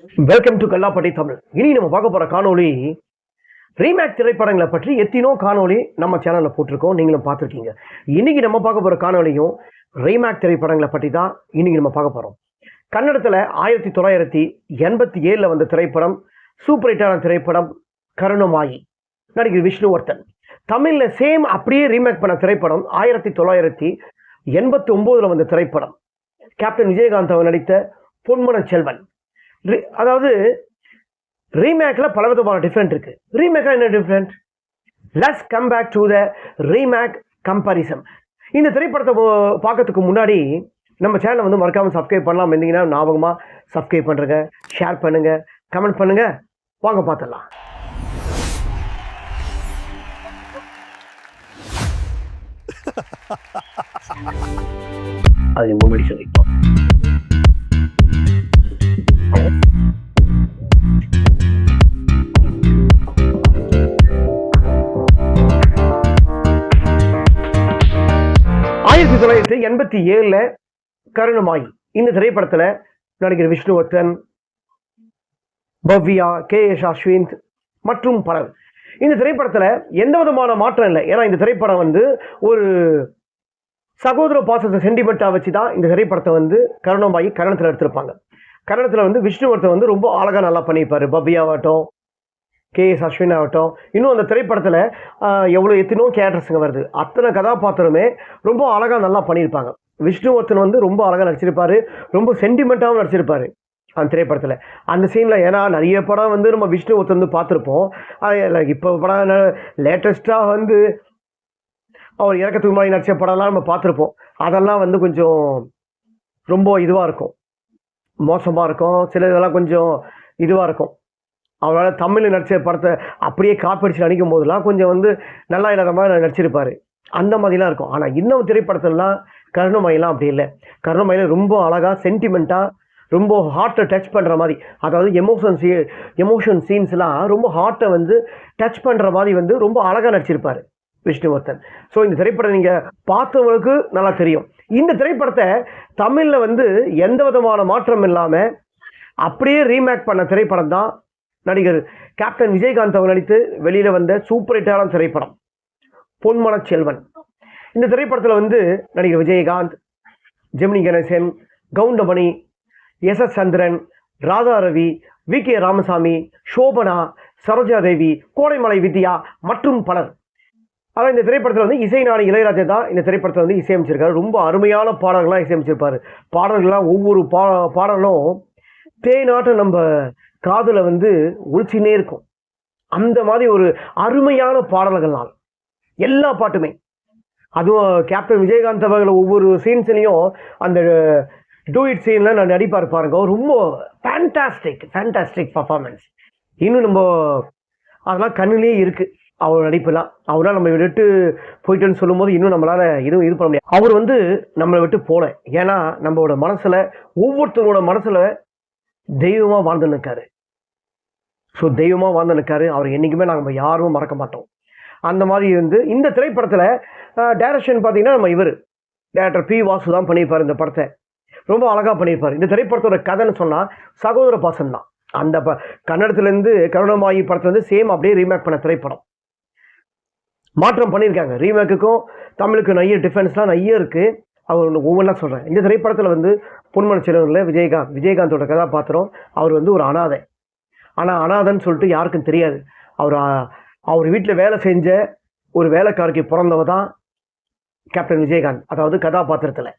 Welcome to Kallapatti Tamil. இனி நம்ம பார்க்க போகிற காணொளி ரீமேக் திரைப்படங்களை பற்றி எத்தனோ காணொளி நம்ம சேனலில் போட்டிருக்கோம், நீங்களும் பார்த்துருக்கீங்க. இன்னைக்கு நம்ம பார்க்க போகிற காணொலியும் ரீமேக் பற்றி தான் இன்னைக்கு நம்ம பார்க்க போகிறோம். கன்னடத்தில் 1987 வந்த திரைப்படம், சூப்பர் ஹிட்டான திரைப்படம் கருணமாயி, நடிகர் விஷ்ணுவர்தன். தமிழில் சேம் அப்படியே ரீமேக் பண்ண திரைப்படம் 1989 வந்த திரைப்படம், கேப்டன் விஜயகாந்த் அவர் நடித்த பொன்மனச் செல்வன். அதாவது ரீமேக்கில் பலவிதமான டிஃப்ரெண்ட் இருக்குது. ரீமேக்கில் என்ன different? Let's come back to the remake comparison. இந்த திரைப்படத்தை பார்க்கறதுக்கு முன்னாடி நம்ம சேனலை வந்து மறக்காமல் சப்ஸ்கிரைப் பண்ணலாம். இருந்தீங்கன்னா ஞாபகமாக சப்ஸ்கிரைப் பண்ணுறங்க, ஷேர் பண்ணுங்கள், கமெண்ட் பண்ணுங்கள். வாங்க பார்த்துடலாம். அது முன்னாடி சொல்லிப்போம். கருணமாயி இந்த திரைப்படத்தில் நடிகர் விஷ்ணுவர்தன், பவ்யா, KS அஸ்விந்த் மற்றும் பலர். இந்த திரைப்படத்தில் எந்த விதமான மாற்றம் இல்லை. ஏன்னா இந்த திரைப்படம் வந்து ஒரு சகோதர பாசத்தை சென்டிமெண்ட்டாக வச்சு தான் இந்த திரைப்படத்தை வந்து கருணமாயி கன்னடத்தில் எடுத்திருப்பாங்க. கன்னடத்தில் வந்து விஷ்ணுவர்தன் வந்து ரொம்ப அழகாக நல்லா பண்ணியிருப்பார். பவ்யாவாகட்டும், KS அஸ்வின் ஆகட்டும், இன்னும் அந்த திரைப்படத்தில் எத்தனோ கேரக்டர்ஸுங்க வருது. அத்தனை கதாபாத்திரமே ரொம்ப அழகாக நல்லா பண்ணியிருப்பாங்க. விஷ்ணுவர்தன் வந்து ரொம்ப அழகாக நடிச்சிருப்பார், ரொம்ப சென்டிமெண்ட்டாகவும் நடிச்சிருப்பார் அந்த திரைப்படத்தில். அந்த சீனில் ஏன்னா நிறைய படம் வந்து நம்ம விஷ்ணுவர்தன் வந்து பார்த்துருப்போம். இப்போ படம் லேட்டஸ்ட்டாக வந்து அவர் இறக்கத்துக்கு முன்னாடி நடிச்ச படம்லாம் நம்ம பார்த்துருப்போம். அதெல்லாம் வந்து கொஞ்சம் ரொம்ப இதுவாக இருக்கும், மோசமாக இருக்கும். சில இதெல்லாம் கொஞ்சம் இதுவாக இருக்கும். அவரால் தமிழில் நடித்த படத்தை அப்படியே காப்படிச்சு நடிக்கும் போதெல்லாம் கொஞ்சம் வந்து நல்லா இல்லாத மாதிரி நடிச்சிருப்பார். அந்த மாதிரிலாம் இருக்கும். ஆனால் இன்னும் திரைப்படத்திலலாம் கருணமாயிலாம் அப்படி இல்லை. கருணமாயில ரொம்ப அழகாக சென்டிமெண்ட்டாக, ரொம்ப ஹார்ட்டை டச் பண்ணுற மாதிரி, அதாவது எமோஷன் சீன்ஸ்லாம் ரொம்ப ஹார்ட்டை வந்து டச் பண்ணுற மாதிரி வந்து ரொம்ப அழகாக நடிச்சிருப்பார் விஷ்ணுவர்தன். ஸோ இந்த திரைப்படம் நீங்கள் பார்த்தவங்களுக்கு நல்லா தெரியும். இந்த திரைப்படத்தை தமிழில் வந்து எந்த விதமான மாற்றம் இல்லாமல் அப்படியே ரீமேக் பண்ண திரைப்படம் தான் நடிகர் கேப்டன் விஜயகாந்த் அவர் நடித்து வெளியில் வந்த சூப்பர் ஹிட்டான திரைப்படம் பொன்மனச் செல்வன். இந்த திரைப்படத்தில் வந்து நடிகர் விஜயகாந்த், ஜெமினி கணேசன், கவுண்டமணி, SS சந்திரன், ராதா ரவி, VK ராமசாமி, சோபனா, சரோஜாதேவி, கோடைமலை வித்யா மற்றும் பலர். ஆனால் இந்த திரைப்படத்தில் வந்து இசைஞானி இளையராஜா தான் இந்த திரைப்படத்தில் வந்து இசையமைச்சிருக்காரு. ரொம்ப அருமையான பாடல்கள்லாம் இசையமைச்சிருப்பார். பாடல்கள்லாம் ஒவ்வொரு பாடலும் தேனாட்டம் நம்ம காதில் வந்து ஒழிச்சினே இருக்கும். அந்த மாதிரி ஒரு அருமையான பாடல்கள்னால் எல்லா பாட்டுமே. அதுவும் கேப்டன் விஜயகாந்த் அவர்கள் ஒவ்வொரு சீன்ஸ்லையும் அந்த டூயிட் சீனில் நான் நடிப்பார் பாருங்க, ரொம்ப ஃபேண்டாஸ்டிக் பர்ஃபார்மன்ஸ். இன்னும் நம்ம அதெல்லாம் கண்ணிலே இருக்குது அவர் நடிப்புலாம். அவரால் நம்ம விட்டு போயிட்டேன்னு சொல்லும்போது இன்னும் நம்மளால் எதுவும் இது பண்ண முடியாது. அவர் வந்து நம்மளை விட்டு போல. ஏன்னா நம்மளோட மனசில், ஒவ்வொருத்தரோட மனசில் தெய்வமாக வாழ்ந்து நிற்காரு. ஸோ தெய்வமாக வாழ்ந்து நிற்காரு. அவர் என்றைக்குமே நம்ம யாரும் மறக்க மாட்டோம். அந்த மாதிரி வந்து இந்த திரைப்படத்தில் டைரக்ஷன் பார்த்தீங்கன்னா நம்ம டேரக்டர் P. வாசு தான் பண்ணியிருப்பார். இந்த படத்தை ரொம்ப அழகாக பண்ணியிருப்பார். இந்த திரைப்படத்தோட கதைன்னு சொன்னால் சகோதர பாசம் தான். அந்த கன்னடத்துலேருந்து கருணமாயி படத்துலேருந்து சேம் அப்படியே ரீமேக் பண்ண திரைப்படம். மாற்றம் பண்ணியிருக்காங்க. ரீமேக்குக்கும் தமிழுக்கும் நிறைய டிஃபரன்ஸ்லாம் நிறைய இருக்குது. அவர் ஒவ்வொன்றா சொல்கிறேன். இந்த திரைப்படத்தில் வந்து பொன்மனச் செல்வனில் விஜயகாந்தோட கதாபாத்திரம் அவர் வந்து ஒரு அனாதை. ஆனால் அனாதைன்னு சொல்லிட்டு யாருக்கும் தெரியாது. அவர் வீட்டில் வேலை செஞ்ச ஒரு வேலைக்காரருக்கு பிறந்தவ தான் கேப்டன் விஜயகாந்த். அதாவது கதாபாத்திரத்தில்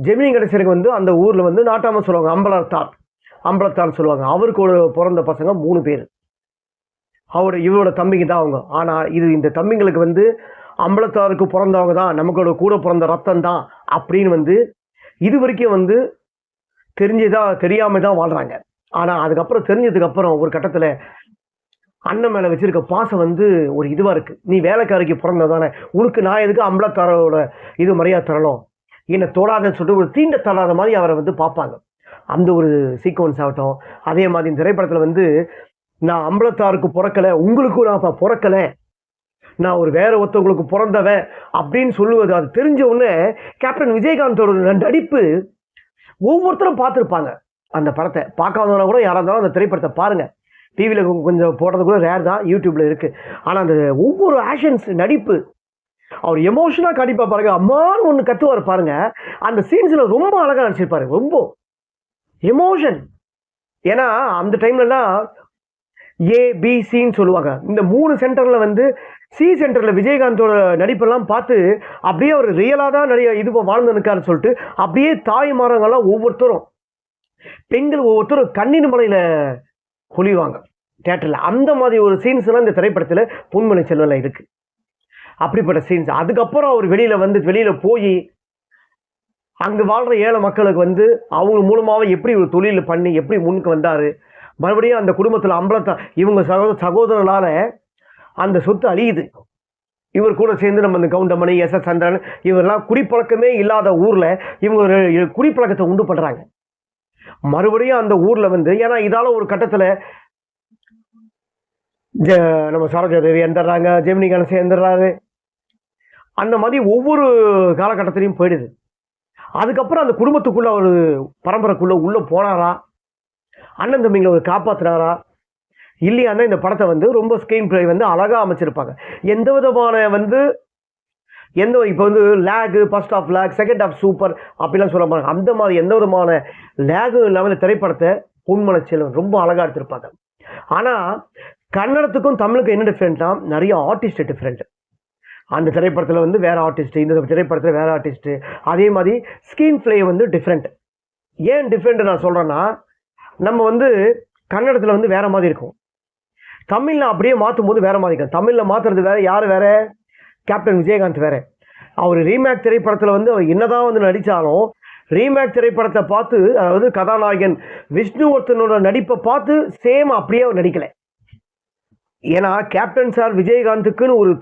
ஜெமினி கணேசனுக்கு வந்து அந்த ஊரில் வந்து நாட்டாமல் சொல்லுவாங்க, அம்பலத்தார்னு சொல்லுவாங்க. அவருக்கு ஒரு பிறந்த பசங்க 3 பேர். இவரோட தம்பிங்க தான் அவங்க. ஆனால் இந்த தம்பிங்களுக்கு வந்து அம்பலத்தாருக்கு பிறந்தவங்க தான், நமக்கோட கூட பிறந்த ரத்தம் தான் அப்படின்னு வந்து இது வரைக்கும் வந்து தெரியாமல் தான் வாழ்கிறாங்க. ஆனால் அதுக்கப்புறம் தெரிஞ்சதுக்கப்புறம் ஒரு கட்டத்தில் அண்ணன் மேலே வச்சிருக்க பாசம் வந்து ஒரு இதுவாக இருக்குது. நீ வேலைக்காரிக்கு பிறந்ததானே, உனக்கு நான் எதுக்கு அம்பலத்தாரோட இது மரியாதை தரணும், என்னை தொடாதன்னு சொல்லிட்டு ஒரு தீண்ட தராத மாதிரி அவரை வந்து பார்ப்பாங்க. அந்த ஒரு சீக்வன்ஸ் ஆகட்டும். அதே மாதிரி இந்த திரைப்படத்தில் வந்து நான் அம்பலத்தாருக்கு பிறக்கலை, உங்களுக்கும் நான் பிறக்கலை, நான் வேற ஒருத்தவங்களுக்கு பிறந்தவன் அப்படின்னு சொல்லுவது. அது தெரிஞ்ச உடனே கேப்டன் விஜயகாந்தோட நடிப்பு ஒவ்வொருத்தரும் பார்த்துருப்பாங்க. அந்த படத்தை. பார்க்காதவங்க கூட யாராக இருந்தாலும் அந்த திரைப்படத்தை பாருங்கள். டிவியில் கொஞ்சம் போடுறது கூட ரேர் தான், யூடியூப்பில் இருக்குது. ஆனால் அந்த ஒவ்வொரு ஆக்ஷன்ஸ் நடிப்பு, அவர் எமோஷனாக காட்டிப்பா பாருங்க, அம்மானு ஒன்று கத்துவார் பாருங்க. அந்த சீன்ஸில் ரொம்ப அழகாக நடிச்சிருப்பாரு, ரொம்ப எமோஷன். ஏன்னா அந்த டைம்லலாம் ஏபிசின்னு சொல்லுவாங்க. இந்த 3 சென்டரில் வந்து சி சென்டரில் விஜயகாந்தோட நடிப்பெல்லாம் பார்த்து அப்படியே அவர் ரியலாக தான் இது வாழ்ந்து நிற்காருன்னு சொல்லிட்டு அப்படியே தாய்மாரங்கள்லாம் ஒவ்வொருத்தரும், பெண்கள் ஒவ்வொருத்தரும் கண்ணின் மலையில் பொழிவாங்க தேட்டரில். அந்த மாதிரி ஒரு சீன்ஸ்லாம் இந்த திரைப்படத்தில் பொன்மனை செல்வனில் இருக்குது. அப்படிப்பட்ட சீன்ஸ். அதுக்கப்புறம் அவர் வெளியில் போய் அங்கே வாழ்கிற ஏழை மக்களுக்கு வந்து அவங்க மூலமாக எப்படி ஒரு தொழில் பண்ணி எப்படி முன்னுக்கு வந்தார். மறுபடியும் அந்த குடும்பத்தில் இவங்க சகோதரர்களால் அந்த சொத்து அழியுது. இவர் கூட சேர்ந்து நம்ம இந்த கவுண்டமணி, எஸ்.எஸ். சந்திரன் இவரெல்லாம் குடிப்பழக்கமே இல்லாத ஊரில் இவங்க குடிப்பழக்கத்தை உண்டு பண்ணுறாங்க. மறுபடியும் அந்த ஊரில் வந்து, ஏன்னா இதால் ஒரு கட்டத்தில் நம்ம சரோஜா தேவி இறந்துடுறாங்க, ஜெமினி கணேசன் இறந்துடுறாரு. அந்த மாதிரி ஒவ்வொரு காலகட்டத்திலையும் போயிடுது. அதுக்கப்புறம் அந்த குடும்பத்துக்குள்ளே ஒரு பரம்பரைக்குள்ளே உள்ளே போனாரா, அண்ணன் தம்பிங்களை ஒரு காப்பாற்றினாரா இல்லையான்னா இந்த படத்தை வந்து ரொம்ப ஸ்க்ரீன் பிளே வந்து அழகாக அமைச்சிருப்பாங்க. எந்த விதமான வந்து இப்போ வந்து lag, first half lag, second half super அப்படிலாம் சொல்ல மாட்டாங்க. அந்த மாதிரி எந்த விதமான லேகும் இல்லாமல் இந்த திரைப்படத்தை பொன்மனை செல்வன் ரொம்ப அழகாக எடுத்திருப்பாங்க. ஆனால் கன்னடத்துக்கும் தமிழுக்கும் என்ன டிஃப்ரெண்ட்னா, நிறைய ஆர்டிஸ்ட் டிஃப்ரெண்ட். அந்த திரைப்படத்தில் வந்து வேறு ஆர்டிஸ்ட்டு, இந்த திரைப்படத்தில் வேறு ஆர்டிஸ்ட்டு. அதே மாதிரி ஸ்க்ரீன் பிளே வந்து டிஃப்ரெண்ட். ஏன் டிஃப்ரெண்ட்டு நான் சொல்கிறேன்னா, நம்ம வந்து கன்னடத்தில் வந்து வேறு மாதிரி இருக்கும், தமிழில் அப்படியே மாற்றும் போது வேறு மாதிரி இருக்கும். தமிழில் மாற்றுறது வேறு, யார் வேறு, கேப்டன் விஜயகாந்த் வேறு. அவர் ரீமேக் திரைப்படத்தில் வந்து அவர் என்னதான் வந்து நடித்தாலும் ரீமேக் திரைப்படத்தை பார்த்து, அதாவது கதாநாயகன் விஷ்ணுவர்தனோட நடிப்பை பார்த்து சேம் அப்படியே அவர் நடிக்கலை. ஏன்னா கேப்டன் சார் விஜயகாந்துக்குன்னு ஒரு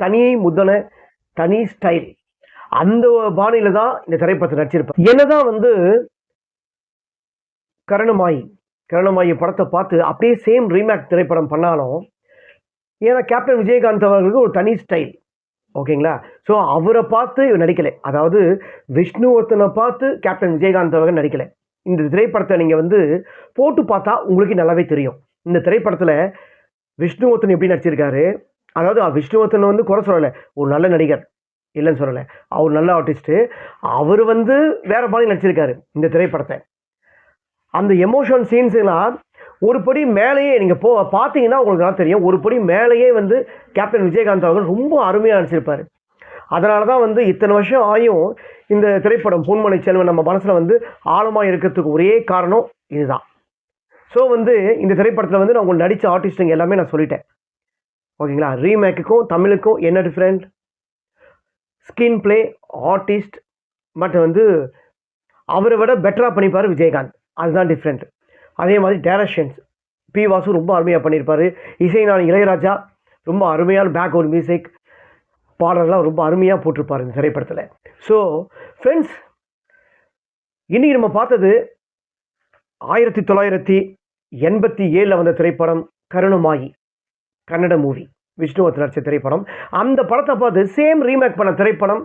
தனி ஸ்டைல், அந்த பாணியில தான் இந்த திரைப்படத்தை நடிச்சிருப்பார். என்னதான் வந்து கருணமாயி படத்தை பார்த்து அப்படியே சேம் ரீமேக் திரைப்படம் பண்ணாலும், ஏன்னா கேப்டன் விஜயகாந்த் அவர்களுக்கு ஒரு தனி ஸ்டைல், ஓகேங்களா. ஸோ அவரை பார்த்து இவர் நடிக்கலை, அதாவது விஷ்ணுவர்தனை பார்த்து கேப்டன் விஜயகாந்த் அவர்கள் நடிக்கலை. இந்த திரைப்படத்தை நீங்கள் வந்து போட்டு பார்த்தா உங்களுக்கு நல்லாவே தெரியும். இந்த திரைப்படத்தில் விஷ்ணுவர்தன் எப்படி நடிச்சிருக்காரு. அதாவது விஷ்ணுவர்தன் வந்து குறை சொல்லலை, ஒரு நல்ல நடிகர் இல்லைன்னு சொல்லலை, அவர் நல்ல ஆர்டிஸ்ட்டு. அவர் வந்து வேறு பாணி நடிச்சிருக்காரு இந்த திரைப்படத்தை. அந்த எமோஷன் சீன்ஸ்லாம் ஒரு படி மேலேயே நீங்கள் பார்த்தீங்கன்னா உங்களுக்கு நல்லா தெரியும், ஒரு படி மேலேயே வந்து கேப்டன் விஜயகாந்த் அவர்கள் ரொம்ப அருமையாக நடிச்சிருப்பார். அதனால தான் வந்து இத்தனை வருஷம் ஆயும் இந்த திரைப்படம் பொன்மனை செல்வன் நம்ம மனசில் வந்து ஆழமாக இருக்கிறதுக்கு ஒரே காரணம் இதுதான். ஸோ வந்து இந்த திரைப்படத்தில் வந்து நான் உங்களுக்கு நடித்த ஆர்டிஸ்ட்டுங்க எல்லாமே நான் சொல்லிட்டேன், ஓகேங்களா. ரீமேக்குக்கும் தமிழுக்கும் என்ன different, screen play, artist, but வந்து அவரை விட பெட்டராக பண்ணிப்பார் விஜயகாந்த், அதுதான் டிஃப்ரெண்ட். அதே மாதிரி டைரக்ஷன்ஸ் பி வாசு ரொம்ப அருமையாக பண்ணியிருப்பார். இசைஞானி இளையராஜா ரொம்ப அருமையான பேக்ரவுண்ட் மியூசிக், பாடலாம் ரொம்ப அருமையாக போட்டிருப்பார் இந்த திரைப்படத்தில். ஸோ ஃப்ரெண்ட்ஸ், இன்றைக்கி நம்ம பார்த்தது 1987 வந்த திரைப்படம் கருணமாயி, கன்னட மூவி, விஷ்ணுவர்தன் நடிச்ச திரைப்படம். அந்த படத்தை பார்த்து சேம் ரீமேக் பண்ண திரைப்படம்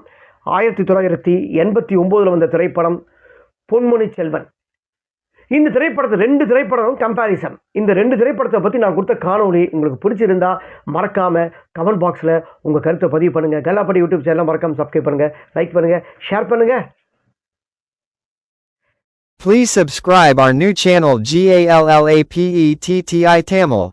1989 வந்த திரைப்படம் பொன்மனை செல்வன். இந்த திரைப்படத்தை 2 திரைப்படம் கம்பேரிசன். இந்த 2 திரைப்படத்தை பற்றி நான் கொடுத்த காணொளி உங்களுக்கு பிடிச்சிருந்தா மறக்காமல் கமெண்ட் பாக்ஸில் உங்கள் கருத்தை பதிவு பண்ணுங்கள். கல்லாப்பட்டி யூடியூப் சேனல் மறக்காமல் சப்ஸ்கிரைப் பண்ணுங்கள், லைக் பண்ணுங்கள், ஷேர் பண்ணுங்கள். Please subscribe our new channel GALLAPETTI Tamil.